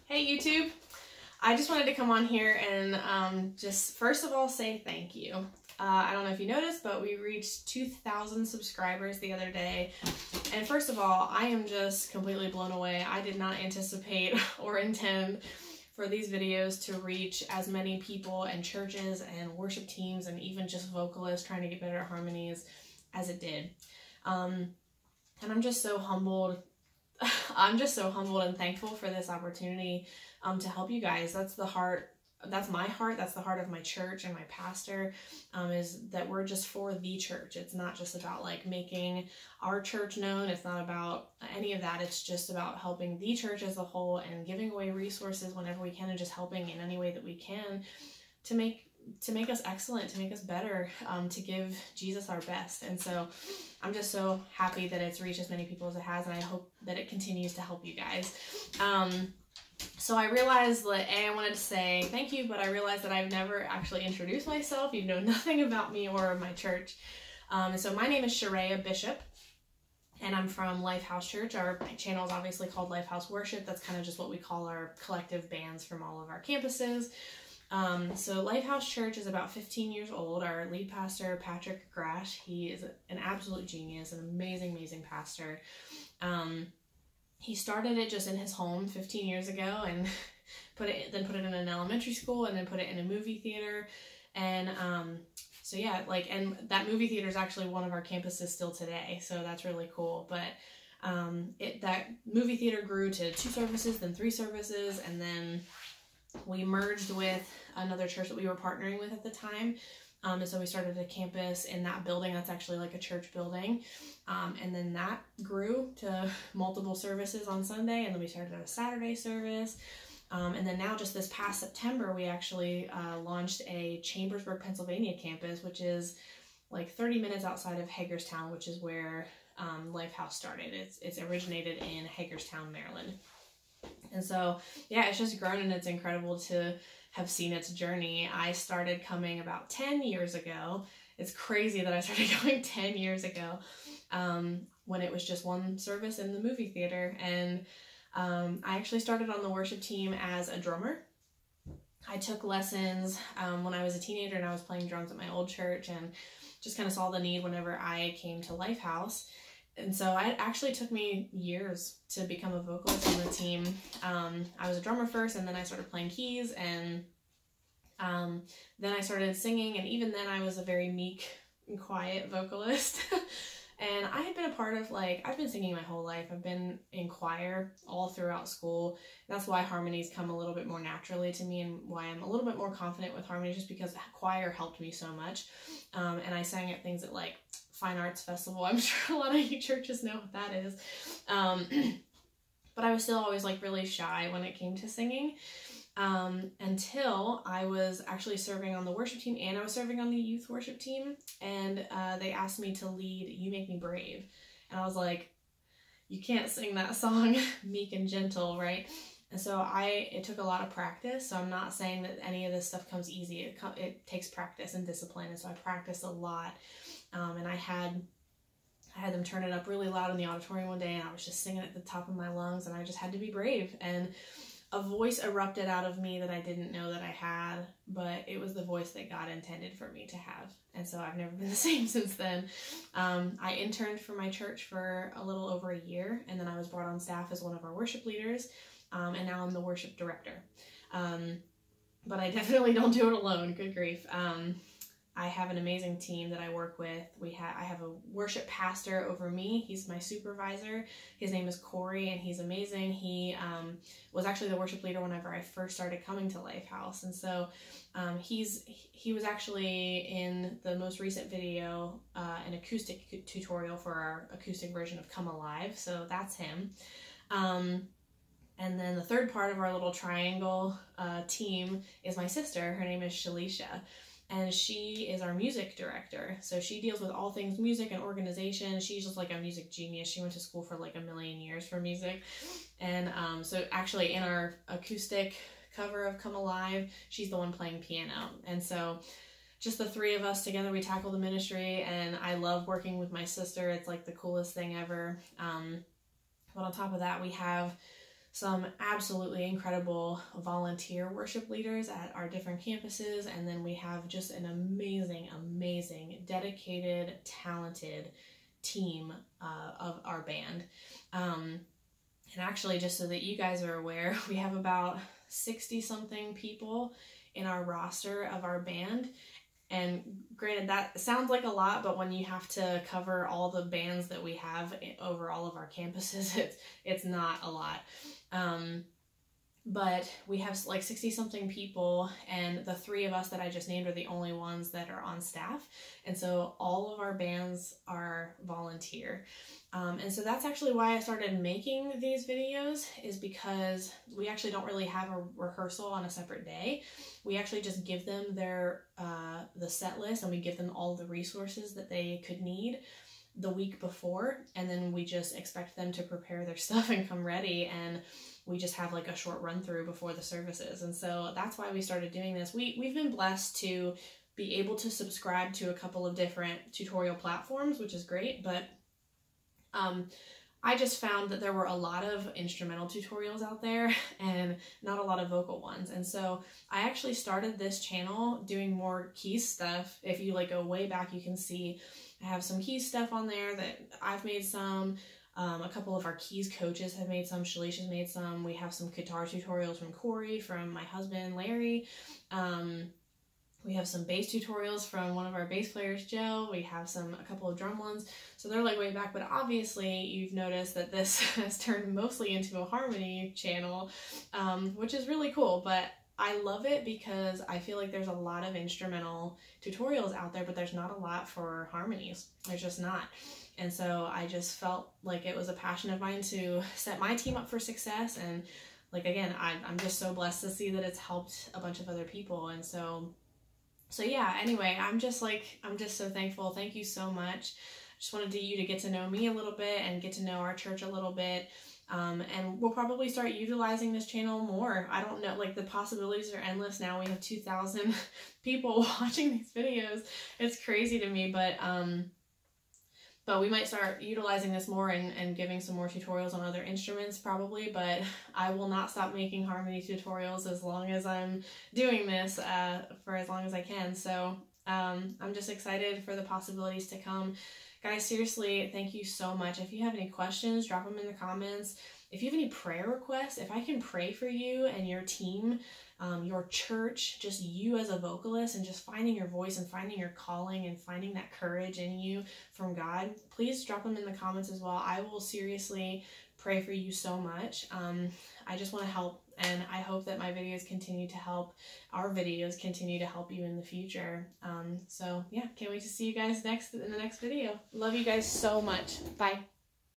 Hey YouTube! I just wanted to come on here and just first of all say thank you. I don't know if you noticed, but we reached 2,000 subscribers the other day. And first of all, I am just completely blown away. I did not anticipate or intend for these videos to reach as many people and churches and worship teams and even just vocalists trying to get better at harmonies as it did. And I'm just so humbled. I'm just so humbled and thankful for this opportunity to help you guys. That's my heart. That's the heart of my church and my pastor, is that we're just for the church. It's not just about like making our church known. It's not about any of that. It's just about helping the church as a whole and giving away resources whenever we can and just helping in any way that we can to make us excellent, to make us better, to give Jesus our best. And so I'm just so happy that it's reached as many people as it has, and I hope that it continues to help you guys. So I realized that I wanted to say thank you, but I realized that I've never actually introduced myself. You know nothing about me or my church. So my name is Shareya Bishop, and I'm from Lifehouse Church. Our channel is obviously called Lifehouse Worship. That's kind of just what we call our collective bands from all of our campuses. So Lifehouse Church is about 15 years old. Our lead pastor, Patrick Grash, he is an absolute genius, an amazing, amazing pastor. He started it just in his home 15 years ago and put it in an elementary school and then put it in a movie theater. And so yeah, and that movie theater is actually one of our campuses still today. So that's really cool. But that movie theater grew to 2 services, then 3 services, and then we merged with another church that we were partnering with at the time. And so we started a campus in that building. That's actually like a church building. And then that grew to multiple services on Sunday. And then we started a Saturday service. And then now just this past September, we actually launched a Chambersburg, Pennsylvania campus, which is like 30 minutes outside of Hagerstown, which is where Lifehouse started. It's originated in Hagerstown, Maryland. And so, yeah, it's just grown, and it's incredible to have seen its journey. I started coming about 10 years ago. It's crazy that I started going 10 years ago, when it was just 1 service in the movie theater. And I actually started on the worship team as a drummer. I took lessons when I was a teenager, and I was playing drums at my old church, and just kind of saw the need whenever I came to Lifehouse. And so it actually took me years to become a vocalist on the team. I was a drummer first, and then I started playing keys, and then I started singing, and even then I was a very meek and quiet vocalist. And I had been a part of, I've been singing my whole life. I've been in choir all throughout school. That's why harmonies come a little bit more naturally to me, and why I'm a little bit more confident with harmonies, just because choir helped me so much. And I sang at things at Fine Arts Festival. I'm sure a lot of you churches know what that is. But I was still always really shy when it came to singing, until I was actually serving on the worship team, and I was serving on the youth worship team, and they asked me to lead You Make Me Brave. And I was like, you can't sing that song meek and gentle, right? And so it took a lot of practice. So I'm not saying that any of this stuff comes easy. It takes practice and discipline. And so I practiced a lot. And I had them turn it up really loud in the auditorium one day, and I was just singing at the top of my lungs, and I just had to be brave. And a voice erupted out of me that I didn't know that I had, but it was the voice that God intended for me to have. And so I've never been the same since then. I interned for my church for a little over a year, and then I was brought on staff as one of our worship leaders, and now I'm the worship director. But I definitely don't do it alone, good grief. I have an amazing team that I work with. I have a worship pastor over me. He's my supervisor. His name is Corey, and he's amazing. He was actually the worship leader whenever I first started coming to Lifehouse. And so he was actually in the most recent video, an acoustic tutorial for our acoustic version of Come Alive. So that's him. And then the third part of our little triangle team is my sister. Her name is Shalisha. And she is our music director. So she deals with all things music and organization. She's just like a music genius. She went to school for a million years for music. And so actually in our acoustic cover of Come Alive, she's the one playing piano. And so just the 3 of us together, we tackle the ministry, and I love working with my sister. It's the coolest thing ever. But on top of that, we have some absolutely incredible volunteer worship leaders at our different campuses, and then we have just an amazing, dedicated, talented team of our band. And actually, just so that you guys are aware, we have about 60-something people in our roster of our band. And granted, that sounds like a lot, but when you have to cover all the bands that we have over all of our campuses, it's not a lot. But we have like 60-something people, and the 3 of us that I just named are the only ones that are on staff. And so all of our bands are volunteer. And so that's actually why I started making these videos, is because we actually don't really have a rehearsal on a separate day. We actually just give them their the set list, and we give them all the resources that they could need the week before, and then we just expect them to prepare their stuff and come ready, and we just have like a short run through before the services. And so that's why we started doing this. We've been blessed to be able to subscribe to a couple of different tutorial platforms, which is great, but I just found that there were a lot of instrumental tutorials out there and not a lot of vocal ones. And so I actually started this channel doing more keys stuff. If you like go way back, you can see I have some keys stuff on there that I've made some. A couple of our keys coaches have made some. Shalish has made some. We have some guitar tutorials from Corey, from my husband, Larry. We have some bass tutorials from one of our bass players, Joe. We have a couple of drum ones. So they're like way back, but obviously you've noticed that this has turned mostly into a harmony channel, which is really cool. But I love it because I feel like there's a lot of instrumental tutorials out there, but there's not a lot for harmonies. There's just not. And so I just felt like it was a passion of mine to set my team up for success. And like, again, I'm just so blessed to see that it's helped a bunch of other people. And so yeah, anyway, I'm just so thankful. Thank you so much. Just wanted you to get to know me a little bit and get to know our church a little bit. And we'll probably start utilizing this channel more. I don't know, like the possibilities are endless now. We have 2,000 people watching these videos. It's crazy to me, but we might start utilizing this more and giving some more tutorials on other instruments probably, but I will not stop making harmony tutorials as long as I'm doing this for as long as I can. So I'm just excited for the possibilities to come. Guys, seriously, thank you so much. If you have any questions, drop them in the comments. If you have any prayer requests, if I can pray for you and your team, your church, just you as a vocalist, and just finding your voice and finding your calling and finding that courage in you from God, please drop them in the comments as well. I will seriously pray for you so much. I just want to help, and I hope that my videos continue to help, our videos continue to help you in the future. So yeah, can't wait to see you guys in the next video. Love you guys so much. Bye.